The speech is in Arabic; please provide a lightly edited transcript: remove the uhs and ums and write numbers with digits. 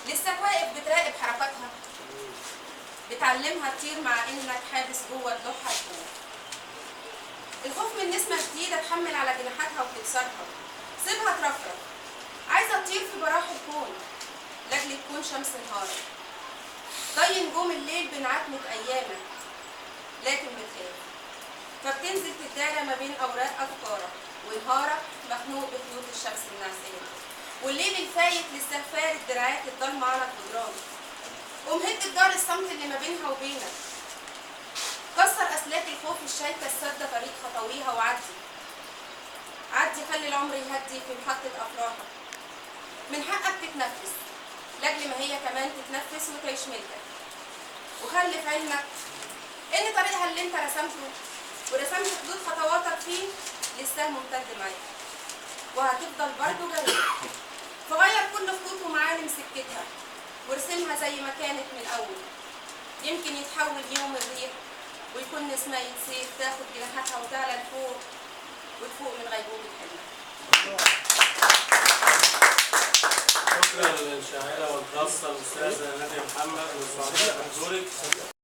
لسه واقف بتراقب حركاتها، بتعلمها تطير مع انك حابس جوه اللوحه الفوق. الخوف من نسمه جديده تحمل على جناحاتها وتكسرها، سيبها ترفرف، عايزه تطير في براح الكون لاجل تكون شمس نهارك. ضي نجوم الليل بنعتمة ايامك لكن بتخاف، فبتنزل تتدارى ما بين اوراق افكارك، ونهارك مخنوق بخيوط الشمس النعسيه، والليل الفايت لسه فارد دراعات الضلمه على الجدران. قوم هد جدار الصمت اللي ما بينها وبينك، كسر اسلاك الخوف الشايكه السادة طريق خطويها، وعدي خلي العمر يهدي في محطه افراحك. من حقك تتنفس لاجل ما هي كمان تتنفس وتعيش ملكك، وخلي في علمك ان طريقها اللي انت رسمته ورسمت حدود خطواتك فيه لسه ممتد معاك، وهتفضل برضه جريء. فغير كل خطوط ومعالم سكتها وارسمها زي ما كانت من الاول. يمكن يتحول يوم الريح ويكون نسمة سيف تاخد جناحاتها وتعلى لفوق وتفوق من غيبوبة حلمك. شكرا للشاعرة والقاصة الأستاذة نادية محمد، وسعداء بحضورك.